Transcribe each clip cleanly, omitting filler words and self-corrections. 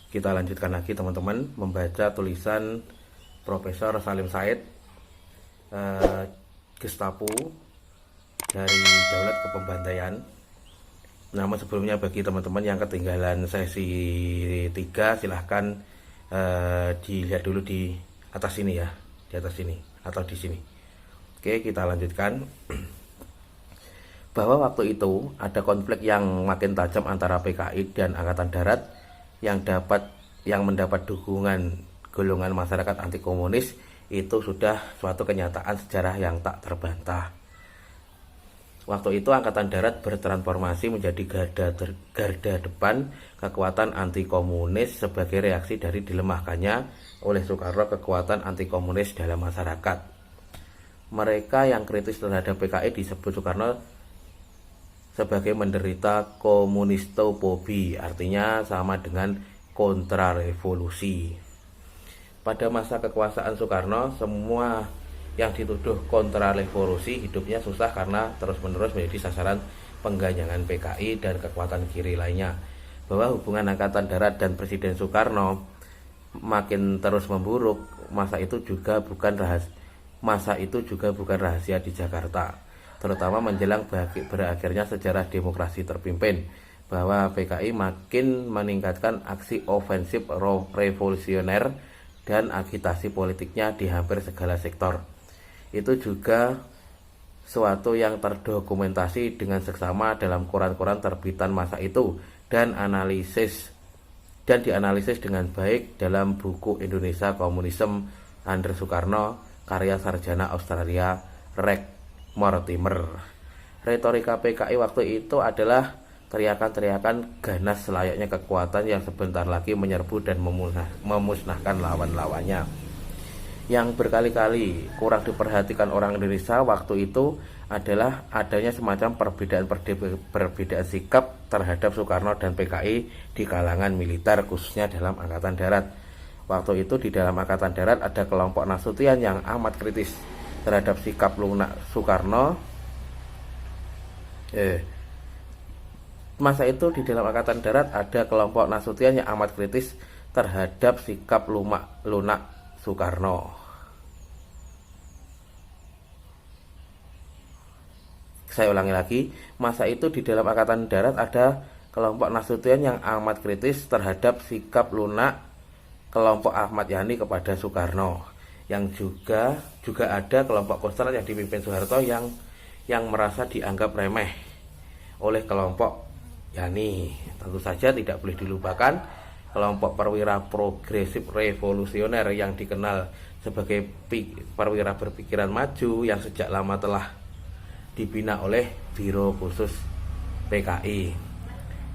Kita lanjutkan lagi teman-teman membaca tulisan Profesor Salim Said, Gestapo dari Daulat ke Pembantaian. Namun sebelumnya bagi teman-teman yang ketinggalan sesi 3 silahkan dilihat dulu di atas ini ya, di atas ini atau di sini. Oke, kita lanjutkan. Bahwa waktu itu ada konflik yang makin tajam antara PKI dan Angkatan Darat yang mendapat dukungan golongan masyarakat anti komunis. Itu sudah suatu kenyataan sejarah yang tak terbantah. Waktu itu Angkatan Darat bertransformasi menjadi garda depan kekuatan anti komunis sebagai reaksi dari dilemahkannya oleh Soekarno kekuatan anti komunis dalam masyarakat. Mereka yang kritis terhadap PKI disebut Soekarno sebagai menderita komunistofobi, artinya sama dengan kontrarevolusi. Pada masa kekuasaan Soekarno, semua yang dituduh kontrarevolusi hidupnya susah karena terus-menerus menjadi sasaran pengganjangan PKI dan kekuatan kiri lainnya. Bahwa hubungan Angkatan Darat dan Presiden Soekarno makin terus memburuk, masa itu juga bukan rahasia di Jakarta, terutama menjelang berakhirnya sejarah demokrasi terpimpin, bahwa PKI makin meningkatkan aksi ofensif revolusioner dan agitasi politiknya di hampir segala sektor. Itu juga suatu yang terdokumentasi dengan seksama dalam koran-koran terbitan masa itu dan dianalisis dengan baik dalam buku Indonesia Komunisme Under Soekarno karya sarjana Australia Rex Mortimer. Retorika PKI waktu itu adalah teriakan-teriakan ganas selayaknya kekuatan yang sebentar lagi menyerbu dan memusnahkan lawan-lawannya. Yang berkali-kali kurang diperhatikan orang Indonesia waktu itu adalah adanya semacam perbedaan sikap terhadap Soekarno dan PKI di kalangan militer, khususnya dalam Angkatan Darat. Waktu itu di dalam Angkatan Darat ada kelompok Nasution yang amat kritis terhadap sikap lunak Soekarno. Masa itu di dalam Angkatan Darat ada kelompok Nasution yang amat kritis terhadap sikap lunak Soekarno. Saya ulangi lagi, masa itu di dalam Angkatan Darat ada kelompok Nasution yang amat kritis terhadap sikap lunak kelompok Ahmad Yani kepada Soekarno. Yang juga ada kelompok Kostrad yang dipimpin Soeharto yang merasa dianggap remeh oleh kelompok Yani. Tentu saja tidak boleh dilupakan kelompok perwira progresif revolusioner yang dikenal sebagai perwira berpikiran maju yang sejak lama telah dibina oleh Biro Khusus PKI.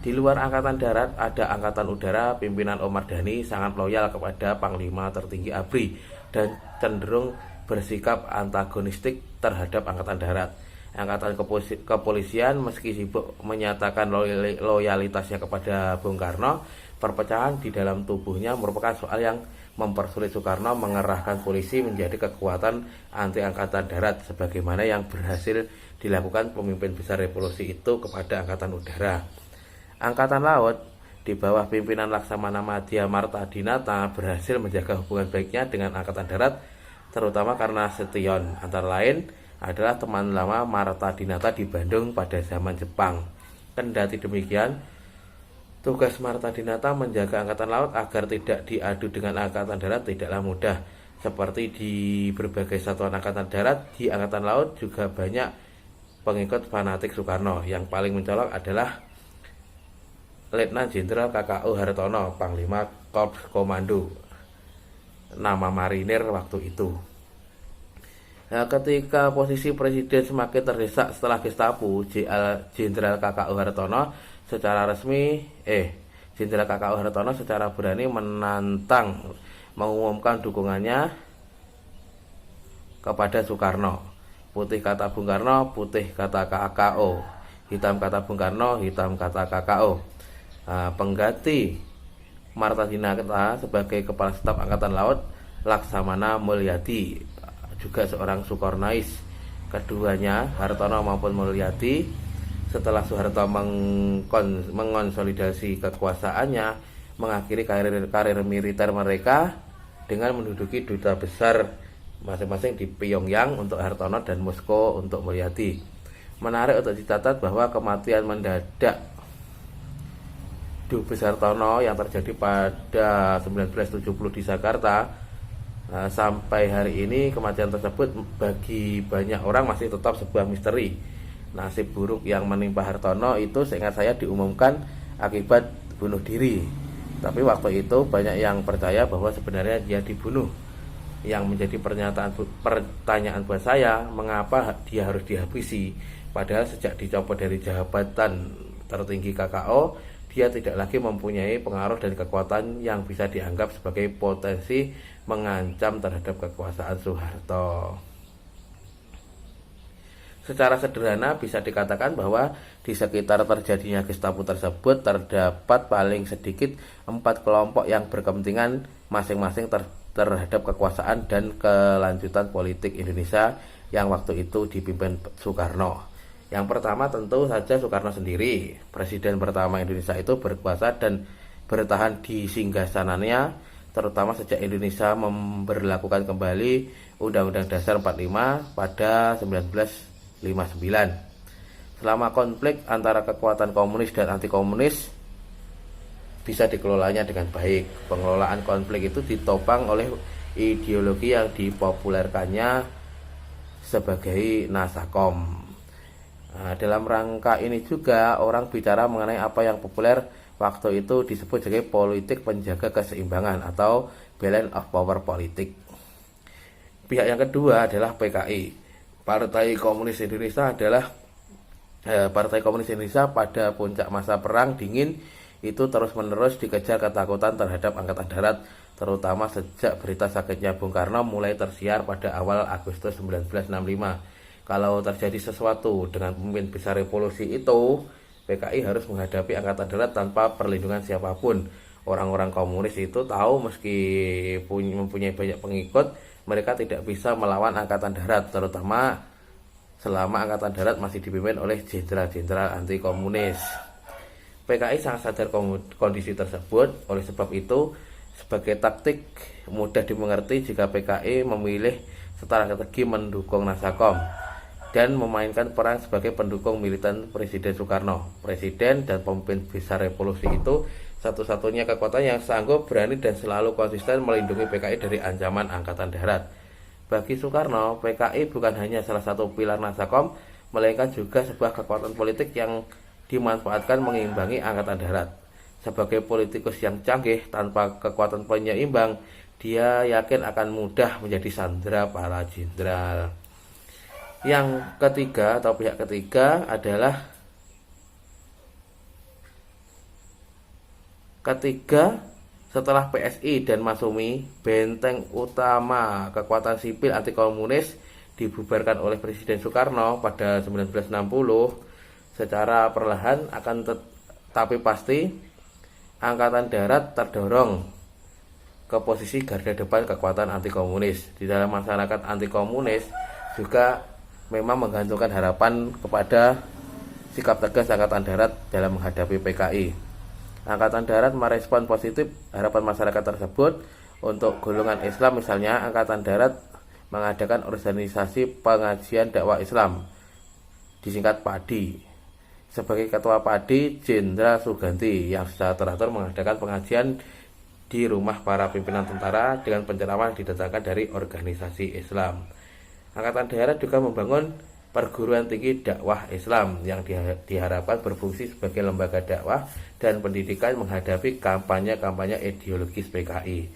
Di luar Angkatan Darat ada Angkatan Udara, pimpinan Omar Dhani sangat loyal kepada Panglima Tertinggi ABRI dan cenderung bersikap antagonistik terhadap Angkatan Darat. Angkatan Kepolisian meski sibuk menyatakan loyalitasnya kepada Bung Karno, perpecahan di dalam tubuhnya merupakan soal yang mempersulit Soekarno mengerahkan polisi menjadi kekuatan anti Angkatan Darat sebagaimana yang berhasil dilakukan pemimpin besar revolusi itu kepada Angkatan Udara. Angkatan Laut di bawah pimpinan Laksamana Madya Martadinata berhasil menjaga hubungan baiknya dengan Angkatan Darat, terutama karena Setion antara lain adalah teman lama Martadinata di Bandung pada zaman Jepang. Kendati demikian, tugas Martadinata menjaga Angkatan Laut agar tidak diadu dengan Angkatan Darat tidaklah mudah. Seperti di berbagai satuan Angkatan Darat, di Angkatan Laut juga banyak pengikut fanatik Soekarno. Yang paling mencolok adalah Letnan Jenderal KKO Hartono, Panglima Korps Komando, nama marinir waktu itu. Nah, ketika posisi presiden semakin terdesak setelah Gestapo, Jenderal KKO Hartono secara resmi Jenderal KKO Hartono secara berani mengumumkan dukungannya kepada Soekarno. Putih kata Bung Karno, putih kata KKO. Hitam kata Bung Karno, hitam kata KKO. Pengganti Martadinata sebagai Kepala Staf Angkatan Laut, Laksamana Mulyadi, juga seorang Soekarnois. Keduanya, Hartono maupun Mulyadi, setelah Soeharto mengonsolidasi kekuasaannya, mengakhiri karir militer mereka dengan menduduki duta besar masing-masing di Pyongyang untuk Hartono dan Moskow untuk Mulyadi. Menarik untuk dicatat bahwa kematian mendadak Dubes Hartono yang terjadi pada 1970 di Jakarta, sampai hari ini kematian tersebut bagi banyak orang masih tetap sebuah misteri. Nasib buruk yang menimpa Hartono itu seingat saya diumumkan akibat bunuh diri. Tapi waktu itu banyak yang percaya bahwa sebenarnya dia dibunuh. Yang menjadi pertanyaan buat saya, mengapa dia harus dihabisi? Padahal sejak dicopot dari jabatan tertinggi KKO, dia tidak lagi mempunyai pengaruh dan kekuatan yang bisa dianggap sebagai potensi mengancam terhadap kekuasaan Soeharto. Secara sederhana bisa dikatakan bahwa di sekitar terjadinya Gestapo tersebut terdapat paling sedikit 4 kelompok yang berkepentingan masing-masing terhadap kekuasaan dan kelanjutan politik Indonesia yang waktu itu dipimpin Soekarno. Yang pertama tentu saja Soekarno sendiri. Presiden pertama Indonesia itu berkuasa dan bertahan di singgasananya, terutama sejak Indonesia memberlakukan kembali Undang-Undang Dasar 45 pada 1959. Selama konflik antara kekuatan komunis dan anti komunis bisa dikelolanya dengan baik. Pengelolaan konflik itu ditopang oleh ideologi yang dipopulerkannya sebagai Nasakom. Dalam rangka ini juga orang bicara mengenai apa yang populer waktu itu disebut sebagai politik penjaga keseimbangan atau balance of power politik. Pihak yang kedua adalah PKI. Partai Komunis Indonesia pada puncak masa Perang Dingin itu terus-menerus dikejar ketakutan terhadap Angkatan Darat, terutama sejak berita sakitnya Bung Karno mulai tersiar pada awal Agustus 1965. Kalau terjadi sesuatu dengan pemimpin besar revolusi itu, PKI harus menghadapi Angkatan Darat tanpa perlindungan siapapun. Orang-orang komunis itu tahu meski mempunyai banyak pengikut, mereka tidak bisa melawan Angkatan Darat, terutama selama Angkatan Darat masih dipimpin oleh jenderal-jenderal anti komunis. PKI sangat sadar kondisi tersebut, oleh sebab itu sebagai taktik mudah dimengerti jika PKI memilih strategi mendukung Nasakom dan memainkan peran sebagai pendukung militan Presiden Soekarno. Presiden dan pemimpin besar revolusi itu satu-satunya kekuatan yang sanggup, berani, dan selalu konsisten melindungi PKI dari ancaman Angkatan Darat. Bagi Soekarno, PKI bukan hanya salah satu pilar Nasakom, melainkan juga sebuah kekuatan politik yang dimanfaatkan mengimbangi Angkatan Darat. Sebagai politikus yang canggih tanpa kekuatan penyeimbang, dia yakin akan mudah menjadi sandera para jenderal. Yang ketiga atau pihak ketiga adalah setelah PSI dan Masyumi, benteng utama kekuatan sipil anti komunis dibubarkan oleh Presiden Soekarno pada 1960 secara perlahan tapi pasti Angkatan Darat terdorong ke posisi garda depan kekuatan anti komunis. Di dalam masyarakat anti komunis juga memang menggantungkan harapan kepada sikap tegas Angkatan Darat dalam menghadapi PKI. Angkatan Darat merespon positif harapan masyarakat tersebut. Untuk golongan Islam misalnya, Angkatan Darat mengadakan organisasi pengajian dakwah Islam, disingkat PADI. Sebagai ketua PADI, Jenderal Suganti yang secara teratur mengadakan pengajian di rumah para pimpinan tentara dengan pencerahan didatangkan dari organisasi Islam. Angkatan Darat juga membangun perguruan tinggi dakwah Islam yang diharapkan berfungsi sebagai lembaga dakwah dan pendidikan menghadapi kampanye-kampanye ideologis PKI.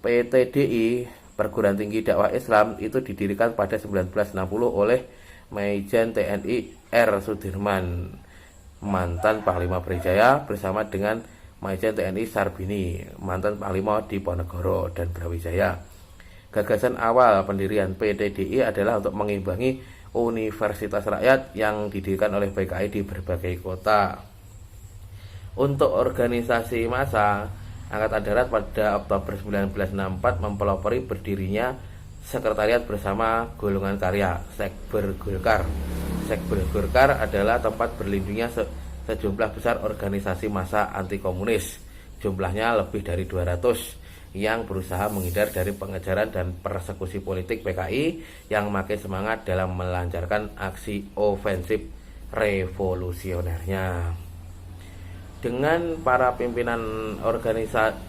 PTDI, Perguruan Tinggi Dakwah Islam, itu didirikan pada 1960 oleh Majen TNI R. Sudirman, mantan Panglima Brawijaya, bersama dengan Majen TNI Sarbini, mantan Panglima Diponegoro dan Brawijaya. Gagasan awal pendirian PTDI adalah untuk mengimbangi universitas rakyat yang didirikan oleh PKI di berbagai kota. Untuk organisasi massa, Angkatan Darat pada Oktober 1964 mempelopori berdirinya sekretariat bersama golongan karya, Sekber Golkar. Sekber Golkar adalah tempat berlindungnya sejumlah besar organisasi massa anti komunis. jumlahnya lebih dari 200 yang berusaha menghindar dari pengejaran dan persekusi politik PKI yang makin semangat dalam melancarkan aksi ofensif revolusionernya. Dengan para pimpinan organisasi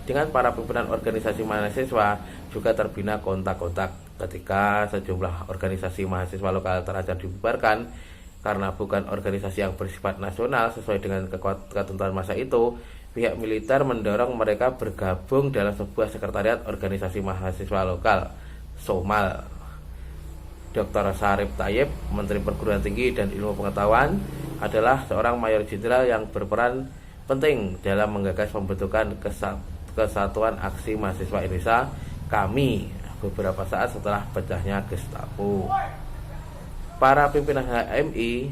mahasiswa juga terbina kontak-kontak ketika sejumlah organisasi mahasiswa lokal terancam dibubarkan karena bukan organisasi yang bersifat nasional sesuai dengan ketentuan masa itu. Pihak militer mendorong mereka bergabung dalam sebuah sekretariat organisasi mahasiswa lokal, SOMAL. Dr. Syarif Tayyip, Menteri Perguruan Tinggi dan Ilmu Pengetahuan, adalah seorang mayor jenderal yang berperan penting dalam menggagas pembentukan Kesatuan Aksi Mahasiswa Indonesia KAMI beberapa saat setelah pecahnya Gestapo. Para pimpinan HMI,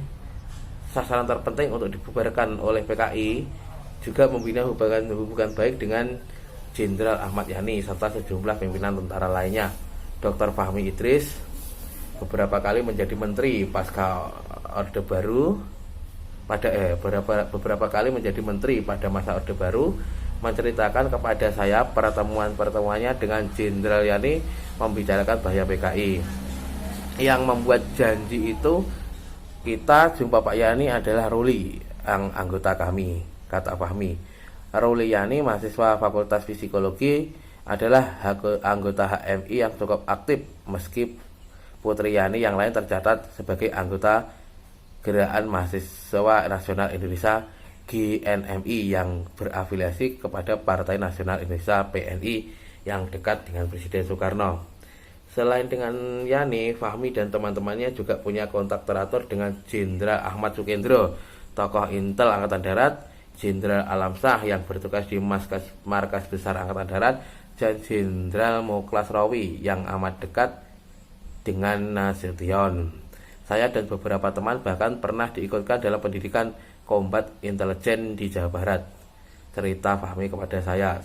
sasaran terpenting untuk dibubarkan oleh PKI, juga membina hubungan baik dengan Jenderal Ahmad Yani serta sejumlah pimpinan tentara lainnya. Dr. Fahmi Idris beberapa kali menjadi menteri pasca Orde Baru beberapa kali menjadi menteri pada masa Orde Baru, menceritakan kepada saya pertemuannya dengan Jenderal Yani membicarakan bahaya PKI. Yang membuat janji itu, kita jumpa Pak Yani adalah Ruli, yang anggota kami, kata Fahmi. Ruli Yani, mahasiswa Fakultas Psikologi, adalah anggota HMI yang cukup aktif, meski Putri Yani yang lain tercatat sebagai anggota Gerakan Mahasiswa Nasional Indonesia GNMI yang berafiliasi kepada Partai Nasional Indonesia PNI yang dekat dengan Presiden Soekarno. Selain dengan Yani, Fahmi dan teman-temannya juga punya kontak teratur dengan Jenderal Ahmad Sukendro, tokoh Intel Angkatan Darat, Jenderal Alamsyah yang bertugas di Markas Besar Angkatan Darat, dan Jenderal Muklas Rawi yang amat dekat dengan Nasution. Saya dan beberapa teman bahkan pernah diikutkan dalam pendidikan Combat Intelijen di Jawa Barat. Cerita Fahmi kepada saya,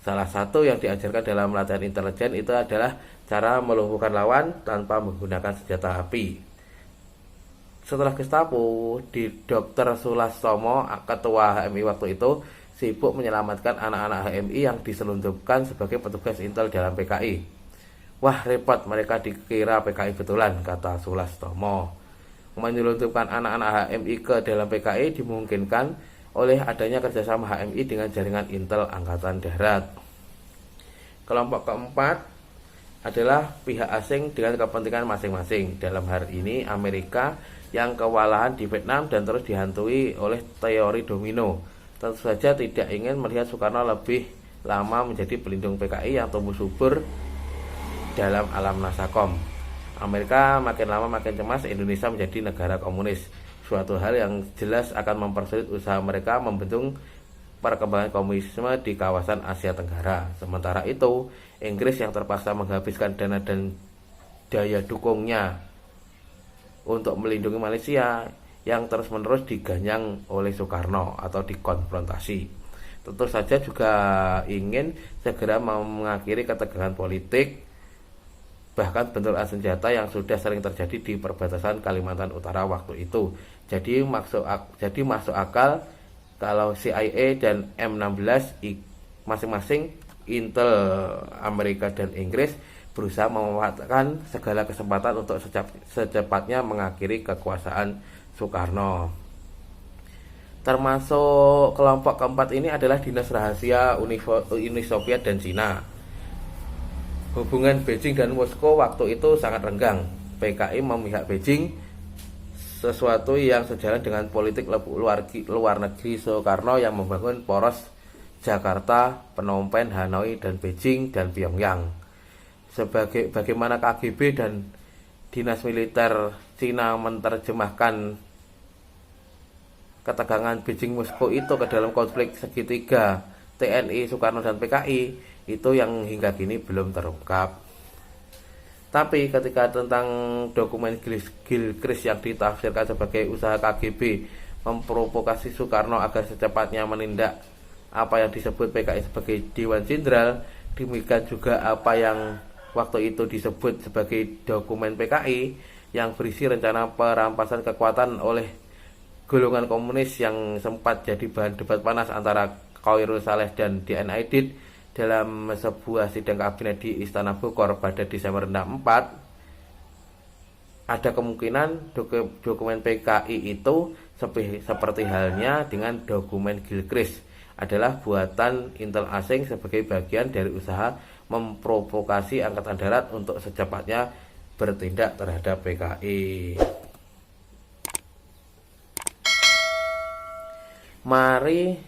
salah satu yang diajarkan dalam latihan intelijen itu adalah cara melumpuhkan lawan tanpa menggunakan senjata api. Setelah Gestapo, Dr. Sulastomo, ketua HMI waktu itu, sibuk menyelamatkan anak-anak HMI yang diselundupkan sebagai petugas intel dalam PKI. Wah, repot, mereka dikira PKI betulan, kata Sulastomo. Menyelundupkan anak-anak HMI ke dalam PKI dimungkinkan oleh adanya kerjasama HMI dengan jaringan intel Angkatan Darat. Kelompok keempat adalah pihak asing dengan kepentingan masing-masing. Dalam hal ini Amerika yang kewalahan di Vietnam dan terus dihantui oleh teori domino. Tentu saja tidak ingin melihat Soekarno lebih lama menjadi pelindung PKI yang tumbuh subur dalam alam Nasakom. Amerika makin lama makin cemas Indonesia menjadi negara komunis, suatu hal yang jelas akan mempersulit usaha mereka membendung perkembangan komunisme di kawasan Asia Tenggara. Sementara itu, Inggris yang terpaksa menghabiskan dana dan daya dukungnya untuk melindungi Malaysia yang terus-menerus diganyang oleh Soekarno atau dikonfrontasi. Tentu saja juga ingin segera mengakhiri ketegangan politik, bahkan bentrokan senjata yang sudah sering terjadi di perbatasan Kalimantan Utara waktu itu. Jadi masuk akal kalau CIA dan M16 masing-masing Intel Amerika dan Inggris berusaha memanfaatkan segala kesempatan untuk secepatnya mengakhiri kekuasaan Soekarno. Termasuk kelompok keempat ini adalah Dinas Rahasia Uni Soviet dan Cina. Hubungan Beijing dan Moskow waktu itu sangat renggang. PKI memihak Beijing, sesuatu yang sejalan dengan politik luar negeri Soekarno yang membangun poros Jakarta, Phnom Penh, Hanoi, dan Beijing dan Pyongyang. Bagaimana KGB dan Dinas Militer Cina menerjemahkan ketegangan Beijing Moskow itu ke dalam konflik segitiga TNI, Soekarno, dan PKI, itu yang hingga kini belum terungkap. Tapi ketika tentang dokumen Gilchrist yang ditafsirkan sebagai usaha KGB memprovokasi Soekarno agar secepatnya menindak apa yang disebut PKI sebagai Dewan Jenderal, demikian juga apa yang waktu itu disebut sebagai dokumen PKI yang berisi rencana perampasan kekuatan oleh golongan komunis yang sempat jadi bahan debat panas antara Khairul Saleh dan Dian Aidit dalam sebuah sidang kabinet di Istana Bogor pada Desember 64, ada kemungkinan dokumen PKI itu seperti halnya dengan dokumen Gilchrist adalah buatan intel asing sebagai bagian dari usaha memprovokasi Angkatan Darat untuk secepatnya bertindak terhadap PKI. Mari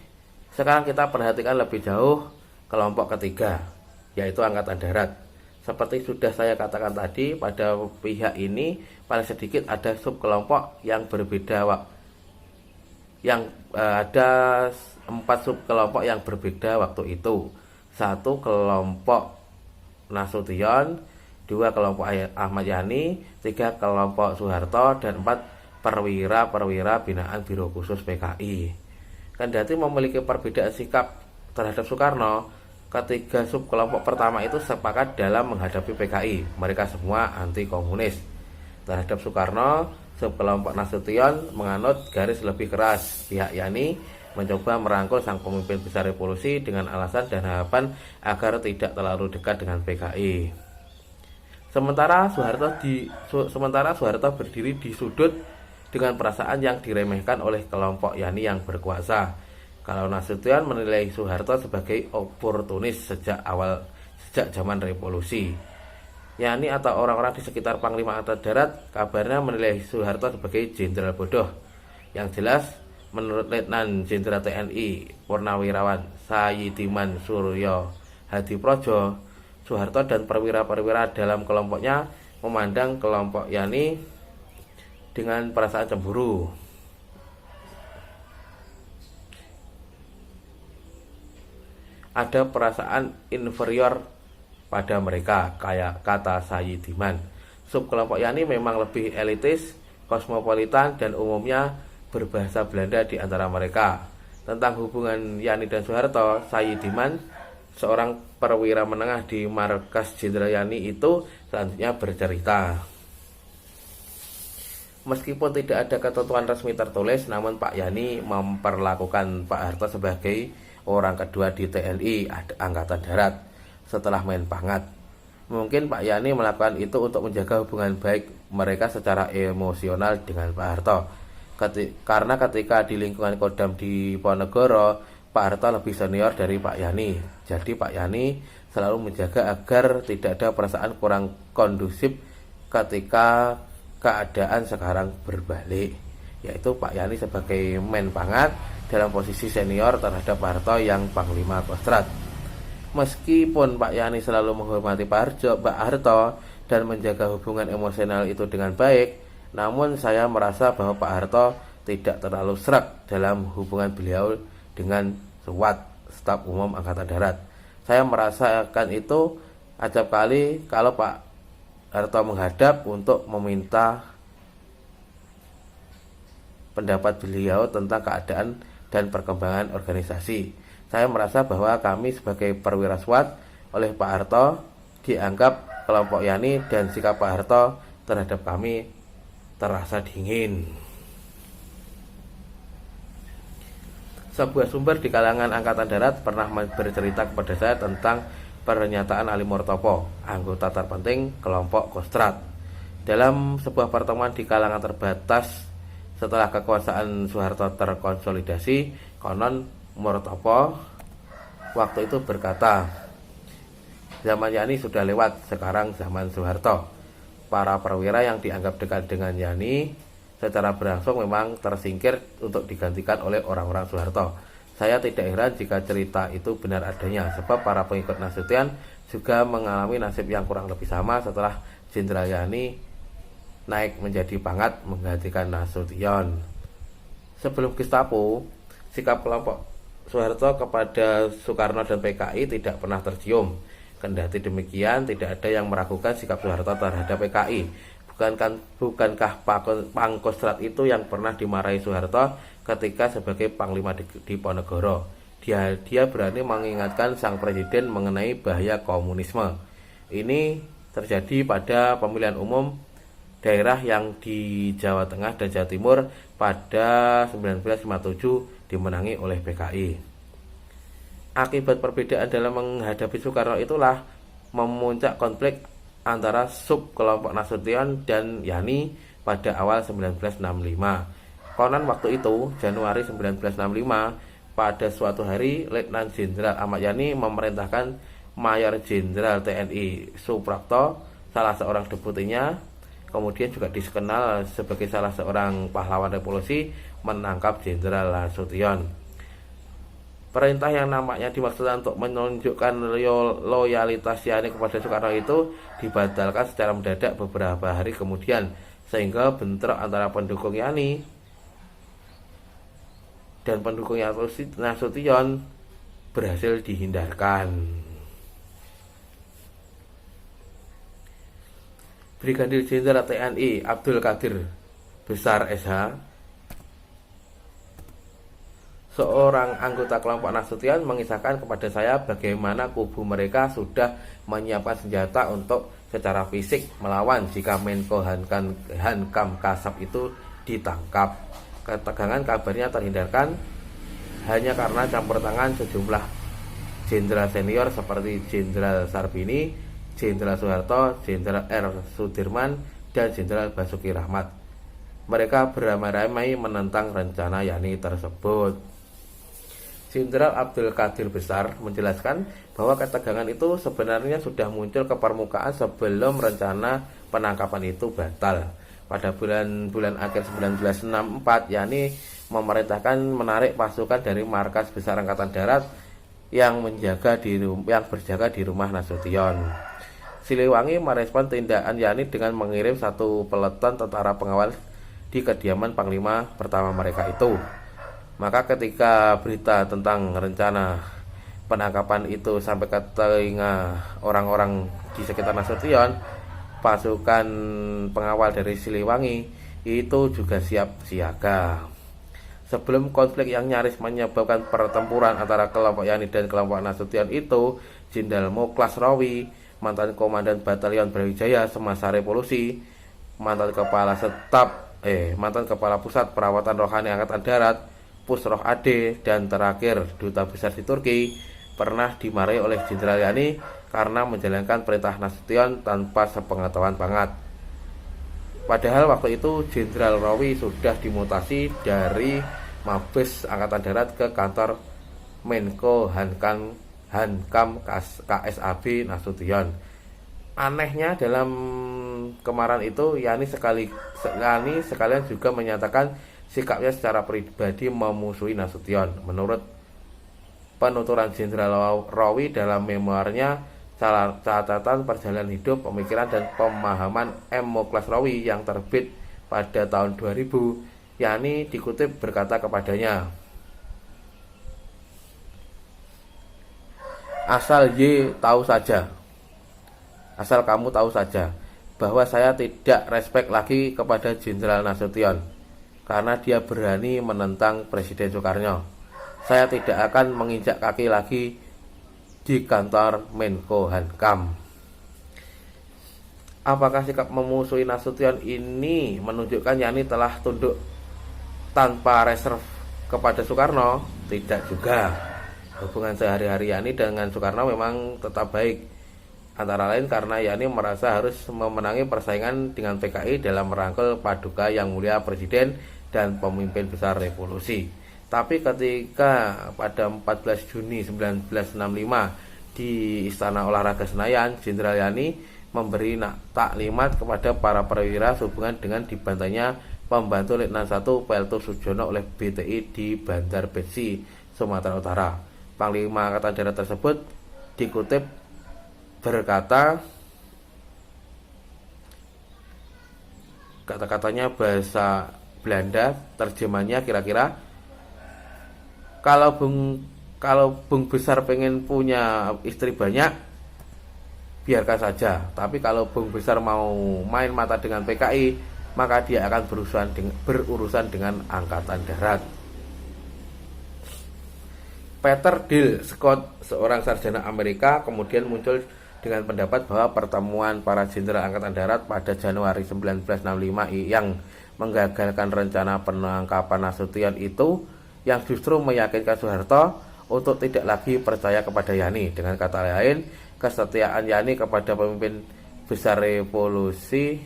sekarang kita perhatikan lebih jauh kelompok ketiga, yaitu Angkatan Darat. Seperti sudah saya katakan tadi, pada pihak ini paling sedikit ada subkelompok yang berbeda, ada 4 subkelompok yang berbeda waktu itu. 1 kelompok Nasution, 2 kelompok Ahmad Yani, 3 kelompok Soeharto, dan 4 perwira binaan Biro Khusus PKI. Kendati memiliki perbedaan sikap terhadap Soekarno, ketiga subkelompok pertama itu sepakat dalam menghadapi PKI. Mereka semua anti komunis. Terhadap Soekarno, subkelompok Nasution menganut garis lebih keras. Pihak Yani mencoba merangkul sang pemimpin besar revolusi dengan alasan dan harapan agar tidak terlalu dekat dengan PKI. Sementara Soeharto berdiri di sudut dengan perasaan yang diremehkan oleh kelompok Yani yang berkuasa. Kalau Nasution menilai Soeharto sebagai oportunis sejak zaman revolusi. Yani atau orang-orang di sekitar Panglima Angkatan Darat kabarnya menilai Soeharto sebagai jenderal bodoh. Yang jelas, menurut Letnan Jenderal TNI Purnawirawan Sayyidiman Suryo Hadiprojo, Soeharto dan perwira-perwira dalam kelompoknya memandang kelompok Yani dengan perasaan cemburu. Ada perasaan inferior pada mereka, kayak kata Sayyidiman. Subkelompok Yani memang lebih elitis, kosmopolitan, dan umumnya berbahasa Belanda di antara mereka. Tentang hubungan Yani dan Soeharto, Sayyidiman, seorang perwira menengah di markas Jenderal Yani itu selanjutnya bercerita. Meskipun tidak ada ketentuan resmi tertulis, namun Pak Yani memperlakukan Pak Harto sebagai orang kedua di TNI Angkatan Darat setelah Menpangat. Mungkin Pak Yani melakukan itu untuk menjaga hubungan baik mereka secara emosional dengan Pak Harto. Karena ketika di lingkungan Kodam di Ponegoro, Pak Harto lebih senior dari Pak Yani. Jadi Pak Yani selalu menjaga agar tidak ada perasaan kurang kondusif ketika keadaan sekarang berbalik, yaitu Pak Yani sebagai Menpangat dalam posisi senior terhadap Pak Harto yang Panglima Kostrad. Meskipun Pak Yani selalu menghormati Pak Harto dan menjaga hubungan emosional itu dengan baik, namun saya merasa bahwa Pak Harto tidak terlalu serak dalam hubungan beliau dengan Staf Umum Angkatan Darat. Saya merasakan itu acap kali kalau Pak Harto menghadap untuk meminta pendapat beliau tentang keadaan dan perkembangan organisasi. Saya merasa bahwa kami sebagai perwira SWAT oleh Pak Harto dianggap kelompok Yani, dan sikap Pak Harto terhadap kami terasa dingin. Sebuah sumber di kalangan Angkatan Darat pernah bercerita kepada saya tentang pernyataan Ali Murtopo, anggota terpenting kelompok Kostrad. Dalam sebuah pertemuan di kalangan terbatas setelah kekuasaan Soeharto terkonsolidasi, konon Murtopo waktu itu berkata, zaman Yani sudah lewat, sekarang zaman Soeharto. Para perwira yang dianggap dekat dengan Yani secara berangsur memang tersingkir untuk digantikan oleh orang-orang Soeharto. Saya tidak heran jika cerita itu benar adanya, sebab para pengikut Nasution juga mengalami nasib yang kurang lebih sama setelah Jenderal Yani naik menjadi pangkat menggantikan Nasution. Sebelum Gestapo, sikap kelompok Soeharto kepada Soekarno dan PKI tidak pernah tercium. Kendati demikian, tidak ada yang meragukan sikap Soeharto terhadap PKI. Bukankah Pangkostrat itu yang pernah dimarahi Soeharto ketika sebagai Panglima di Ponegoro? Dia berani mengingatkan sang presiden mengenai bahaya komunisme. Ini terjadi pada pemilihan umum daerah yang di Jawa Tengah dan Jawa Timur pada 1957 dimenangi oleh PKI. Akibat perbedaan dalam menghadapi Soekarno itulah memuncak konflik antara sub kelompok Nasution dan Yani pada awal 1965. Konon waktu itu, Januari 1965, pada suatu hari Letnan Jenderal Ahmad Yani memerintahkan Mayor Jenderal TNI Suprapto, salah seorang deputinya, kemudian juga dikenal sebagai salah seorang pahlawan revolusi, menangkap Jenderal Nasution. Perintah yang nampaknya dimaksudkan untuk menunjukkan loyalitas Yani kepada Soekarno itu dibatalkan secara mendadak beberapa hari kemudian, sehingga bentrok antara pendukung Yani dan pendukung Nasution berhasil dihindarkan. Brigadir Jenderal TNI Abdul Qadir Besar SH, seorang anggota kelompok Nasution, mengisahkan kepada saya bagaimana kubu mereka sudah menyiapkan senjata untuk secara fisik melawan jika Menko Hankam Kasab itu ditangkap. Ketegangan kabarnya terhindarkan hanya karena campur tangan sejumlah jenderal senior seperti Jenderal Sarbini, Jenderal Soeharto, Jenderal R. Sudirman, dan Jenderal Basuki Rahmat. Mereka beramai-ramai menentang rencana Yani tersebut. Jenderal Abdul Qadir Besar menjelaskan bahwa ketegangan itu sebenarnya sudah muncul ke permukaan sebelum rencana penangkapan itu batal. Pada bulan akhir 1964, Yani memerintahkan menarik pasukan dari markas besar Angkatan Darat yang berjaga di rumah Nasution. Siliwangi merespon tindakan Yani dengan mengirim satu peleton tentara pengawal di kediaman Panglima pertama mereka itu. Maka ketika berita tentang rencana penangkapan itu sampai ke telinga orang-orang di sekitar Nasution, pasukan pengawal dari Siliwangi itu juga siap siaga. Sebelum konflik yang nyaris menyebabkan pertempuran antara kelompok Yani dan kelompok Nasution itu, Jenderal Muklas Rawi, mantan komandan Batalion Brawijaya semasa revolusi, mantan kepala pusat perawatan rohani Angkatan Darat Pusroh AD, dan terakhir Duta Besar di Turki, pernah dimarahi oleh Jenderal Yani karena menjalankan perintah Nasution tanpa sepengetahuan banget. Padahal waktu itu Jenderal Rawi sudah dimutasi dari Mabes Angkatan Darat ke kantor Menko Hankam KSAB Nasution. Anehnya dalam kemarahan itu Yani sekalian juga menyatakan sikapnya secara pribadi memusuhi Nasution. Menurut penuturan Jenderal Rawi dalam memoarnya Catatan Perjalanan Hidup, Pemikiran dan Pemahaman M. Muklas Rawi yang terbit pada tahun 2000, Yani dikutip berkata kepadanya, asal kamu tahu saja bahwa saya tidak respek lagi kepada Jenderal Nasution karena dia berani menentang Presiden Soekarno. Saya tidak akan menginjak kaki lagi di kantor Menko Hankam. Apakah sikap memusuhi Nasution ini menunjukkan Yani telah tunduk tanpa reserve kepada Soekarno? Tidak juga. Hubungan sehari-hari Yani dengan Soekarno memang tetap baik. Antara lain karena Yani merasa harus memenangi persaingan dengan PKI dalam merangkul Paduka Yang Mulia Presiden dan pemimpin besar revolusi. Tapi ketika pada 14 Juni 1965 di Istana Olahraga Senayan, Jenderal Yani memberi taklimat kepada para perwira sehubungan dengan dibantainya pembantu Letnan 1 Pelto Sujono oleh BTI di Bandar Besi, Sumatera Utara. Panglima Angkatan Darat tersebut dikutip berkata, kata-katanya bahasa Belanda, terjemahnya kira-kira, kalau Bung Besar pengen punya istri banyak, biarkan saja. Tapi kalau Bung Besar mau main mata dengan PKI, maka dia akan berurusan dengan Angkatan Darat. Peter Dill Scott, seorang sarjana Amerika, kemudian muncul dengan pendapat bahwa pertemuan para jenderal Angkatan Darat pada Januari 1965 yang menggagalkan rencana penangkapan Nasution itu yang justru meyakinkan Soeharto untuk tidak lagi percaya kepada Yani. Dengan kata lain, kesetiaan Yani kepada pemimpin besar revolusi.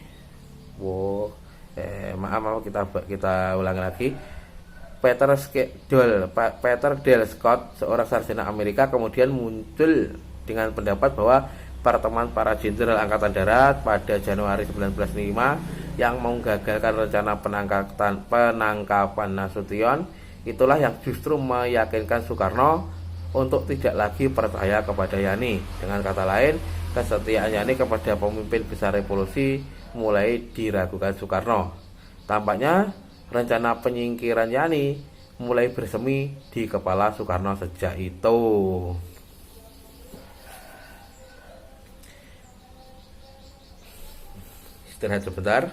Maaf, kita ulangi lagi. Peter Dale Scott, seorang sarjana Amerika, kemudian muncul dengan pendapat bahwa pertemuan para jenderal angkatan darat pada Januari 1905 yang menggagalkan rencana penangkapan Nasution itulah yang justru meyakinkan Soekarno untuk tidak lagi percaya kepada Yani. Dengan kata lain, kesetiaan Yani kepada pemimpin besar revolusi mulai diragukan Soekarno. Tampaknya rencana penyingkiran Yani mulai bersemi di kepala Soekarno sejak itu. Istirahat sebentar.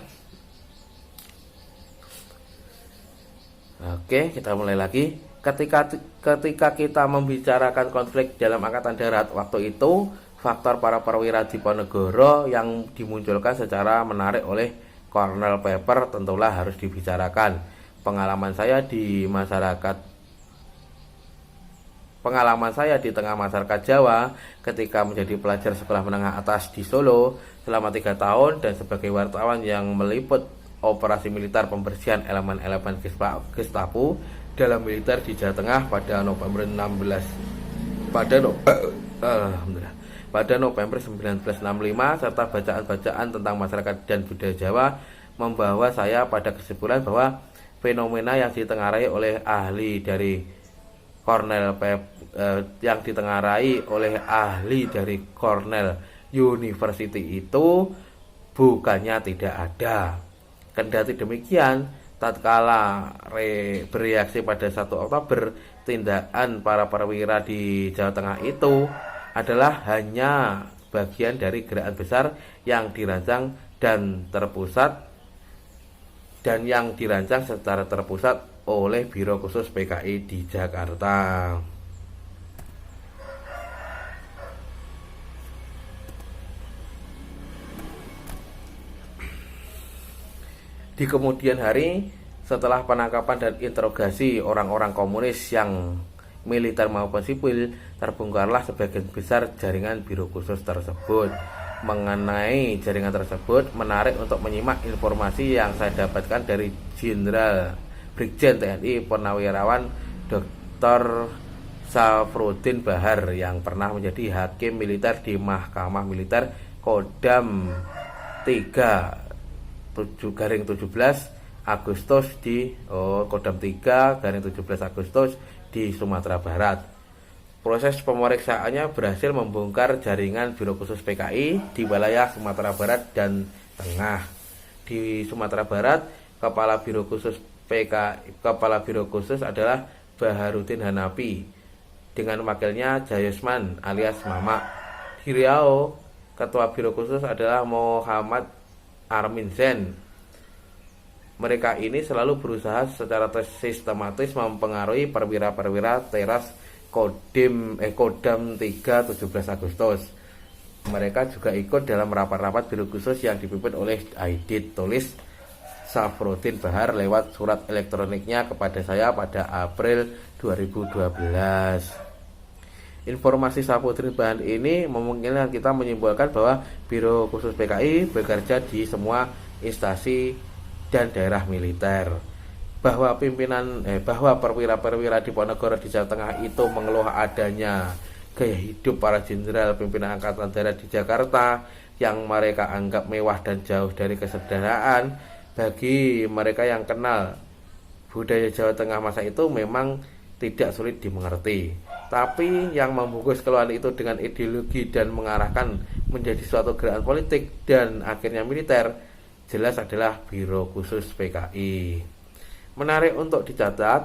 Oke, kita mulai lagi. Ketika kita membicarakan konflik dalam angkatan darat waktu itu, faktor para perwira Diponegoro yang dimunculkan secara menarik oleh Colonel Pepper tentulah harus dibicarakan. Pengalaman saya di tengah masyarakat Jawa ketika menjadi pelajar sekolah menengah atas di Solo selama 3 tahun dan sebagai wartawan yang meliput operasi militer pembersihan elemen-elemen Gestapo dalam militer di Jawa Tengah pada November 1965 serta bacaan-bacaan tentang masyarakat dan budaya Jawa membawa saya pada kesimpulan bahwa fenomena yang ditengarai oleh ahli dari Cornell University itu bukannya tidak ada. Kendati demikian, tatkala bereaksi pada 1 Oktober, tindakan para perwira di Jawa Tengah itu adalah hanya bagian dari gerakan besar yang dirancang secara terpusat oleh Biro Khusus PKI di Jakarta. Di kemudian hari, setelah penangkapan dan interogasi orang-orang komunis yang militer maupun sipil, terbongkarlah sebagian besar jaringan Biro Khusus tersebut. Mengenai jaringan tersebut, menarik untuk menyimak informasi yang saya dapatkan dari Jenderal Brigjen TNI Purnawirawan Dr. Safruddin Bahar yang pernah menjadi hakim militer di Mahkamah Militer Kodam 3/17 Agustus Kodam 3/17 Agustus di Sumatera Barat. Proses pemeriksaannya berhasil membongkar jaringan Biro Khusus PKI di wilayah Sumatera Barat dan Tengah. Di Sumatera Barat, Kepala Biro Khusus adalah Baharudin Hanafi dengan wakilnya Jayusman alias Mamak. Di Riau, Ketua Biro Khusus adalah Muhammad Armin Zain. Mereka ini selalu berusaha secara sistematis mempengaruhi perwira-perwira teras Kodam 3/17 Agustus. Mereka juga ikut dalam rapat-rapat Biro Khusus yang dipimpin oleh Aidit, tulis Safruddin Bahar lewat surat elektroniknya kepada saya pada April 2012. Informasi Safruddin Bahar ini memungkinkan kita menyimpulkan bahwa Biro Khusus PKI bekerja di semua instansi dan daerah militer. Bahwa perwira-perwira Diponegoro di Jawa Tengah itu mengeluh adanya gaya hidup para jenderal pimpinan angkatan darat di Jakarta yang mereka anggap mewah dan jauh dari kesederhanaan. Bagi mereka yang kenal budaya Jawa Tengah masa itu memang tidak sulit dimengerti. Tapi yang membungkus keluhan itu dengan ideologi dan mengarahkan menjadi suatu gerakan politik dan akhirnya militer jelas adalah Biro Khusus PKI. Menarik untuk dicatat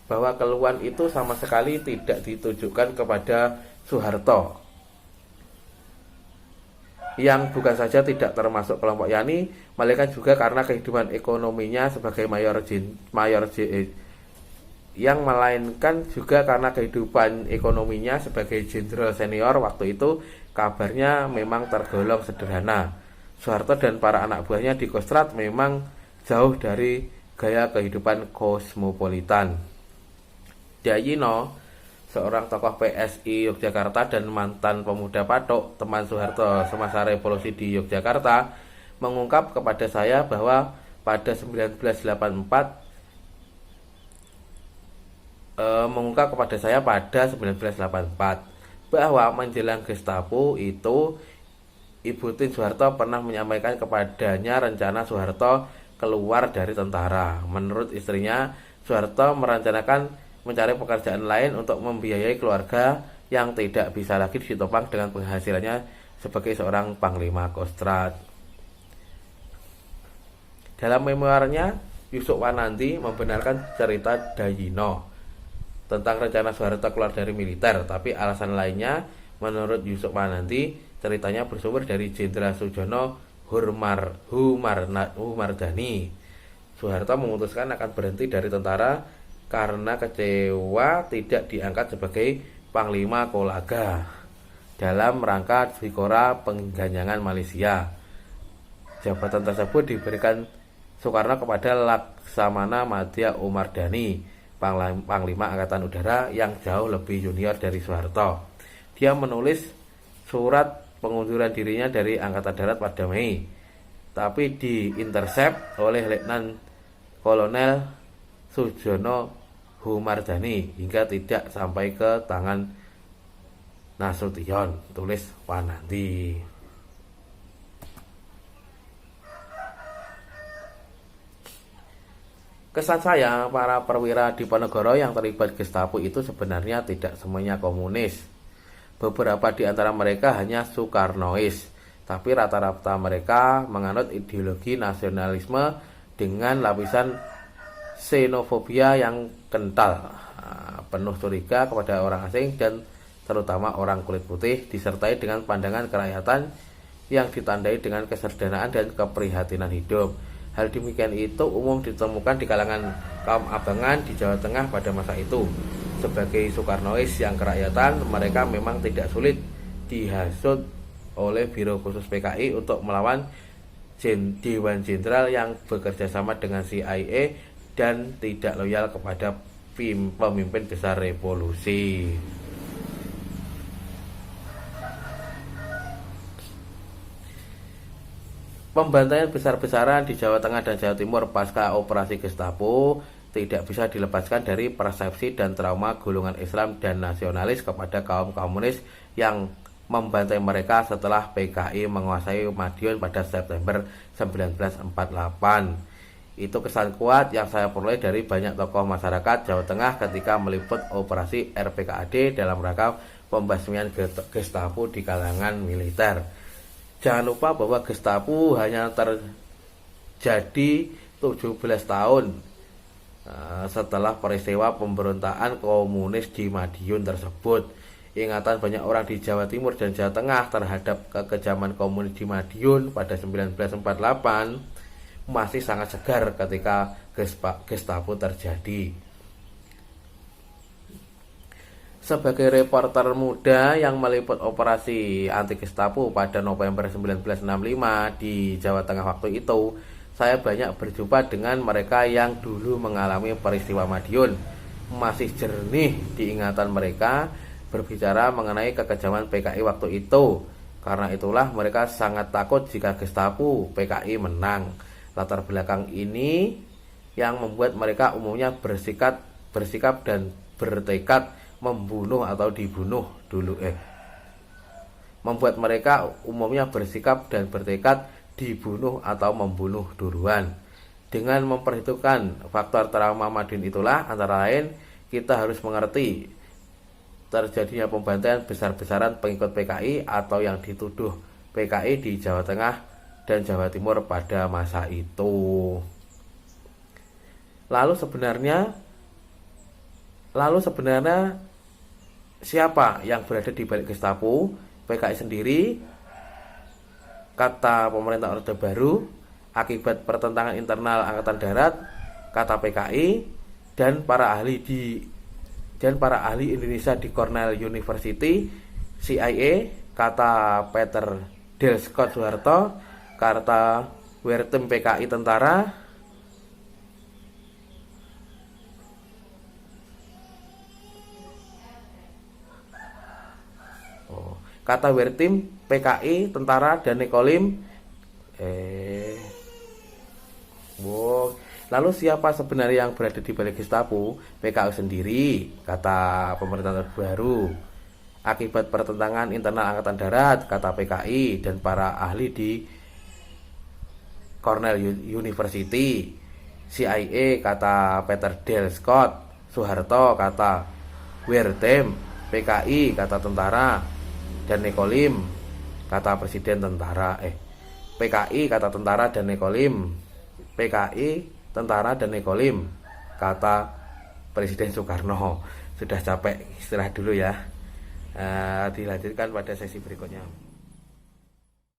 bahwa keluhan itu sama sekali tidak ditujukan kepada Soeharto, yang bukan saja tidak termasuk kelompok Yani, melainkan juga karena kehidupan ekonominya sebagai melainkan juga karena kehidupan ekonominya sebagai jenderal senior waktu itu kabarnya memang tergolong sederhana. Soeharto dan para anak buahnya di Kostrad memang jauh dari gaya kehidupan kosmopolitan. Dayino, seorang tokoh PSI Yogyakarta dan mantan pemuda Patok, teman Soeharto semasa revolusi di Yogyakarta, mengungkap kepada saya bahwa pada 1984 bahwa menjelang Gestapo itu Ibu Tien Soeharto pernah menyampaikan kepadanya rencana Soeharto keluar dari tentara. Menurut istrinya, Soeharto merencanakan mencari pekerjaan lain untuk membiayai keluarga yang tidak bisa lagi ditopang dengan penghasilannya sebagai seorang panglima Kostrad. Dalam memoarnya, Yusuf Wanandi membenarkan cerita Dayino tentang rencana Soeharto keluar dari militer, tapi alasan lainnya menurut Yusuf Wanandi ceritanya bersumber dari Jenderal Sujono Humardani. Soeharto memutuskan akan berhenti dari tentara karena kecewa tidak diangkat sebagai Panglima Kolaga dalam rangka Zikora pengganjangan Malaysia. Jabatan tersebut diberikan Soekarno kepada Laksamana Madya Umardani, Panglima Angkatan Udara yang jauh lebih junior dari Soeharto. Dia menulis surat pengunduran dirinya dari Angkatan Darat pada Mei, tapi diintercept oleh Letnan Kolonel Sujono Humardani hingga tidak sampai ke tangan Nasution, tulis Wanandi. Kesan saya, para perwira Diponegoro yang terlibat Gestapo itu sebenarnya tidak semuanya komunis. Beberapa di antara mereka hanya Soekarnois, tapi rata-rata mereka menganut ideologi nasionalisme dengan lapisan xenofobia yang kental, penuh curiga kepada orang asing dan terutama orang kulit putih, disertai dengan pandangan kerakyatan yang ditandai dengan kesederhanaan dan keprihatinan hidup. Hal demikian itu umum ditemukan di kalangan kaum abangan di Jawa Tengah pada masa itu. Sebagai Soekarnois yang kerakyatan, mereka memang tidak sulit dihasut oleh Biro Khusus PKI untuk melawan Dewan Jenderal yang bekerja sama dengan CIA dan tidak loyal kepada pemimpin besar revolusi. Pembantaian besar-besaran di Jawa Tengah dan Jawa Timur pasca operasi Gestapo tidak bisa dilepaskan dari persepsi dan trauma golongan Islam dan nasionalis kepada kaum komunis yang membantai mereka setelah PKI menguasai Madiun pada September 1948. Itu kesan kuat yang saya peroleh dari banyak tokoh masyarakat Jawa Tengah ketika meliput operasi RPKAD dalam rangka pembasmian Gestapo di kalangan militer. Jangan lupa bahwa Gestapo hanya terjadi 17 tahun setelah peristiwa pemberontakan komunis di Madiun tersebut. Ingatan banyak orang di Jawa Timur dan Jawa Tengah terhadap kekejaman komunis di Madiun pada 1948 masih sangat segar ketika Gestapo terjadi. Sebagai reporter muda yang meliput operasi anti Gestapo pada November 1965 di Jawa Tengah waktu itu, saya banyak berjumpa dengan mereka yang dulu mengalami peristiwa Madiun. Masih jernih di ingatan mereka berbicara mengenai kekejaman PKI waktu itu. Karena itulah mereka sangat takut jika Gestapo PKI menang. Latar belakang ini yang membuat mereka umumnya bersikap dan bertekad membunuh atau dibunuh dulu. Membuat mereka umumnya bersikap dan bertekad dibunuh atau membunuh duluan. Dengan memperhitungkan faktor trauma Madiun itulah antara lain kita harus mengerti terjadinya pembantaian besar-besaran pengikut PKI atau yang dituduh PKI di Jawa Tengah dan Jawa Timur pada masa itu. Lalu sebenarnya siapa yang berada di balik Gestapo? PKI sendiri, kata pemerintah Orde Baru, akibat pertentangan internal Angkatan Darat, kata PKI, dan para ahli Indonesia di Cornell University, CIA, kata Peter Del Scott Soeharto, kata Wertem PKI Tentara, kata Wertim, PKI, tentara, dan Nekolim. Lalu siapa sebenarnya yang berada di balik Gestapo? PKI sendiri, kata pemerintahan terbaru. Akibat pertentangan internal Angkatan Darat, kata PKI dan para ahli di Cornell University. CIA, kata Peter Dale Scott. Soeharto, kata Wertem. PKI, kata tentara, dan Nekolim, kata presiden tentara. PKI, kata tentara, dan Nekolim. PKI, tentara, dan Nekolim, kata Presiden Soekarno. Sudah capek, istirahat dulu ya. Dilanjutkan pada sesi berikutnya.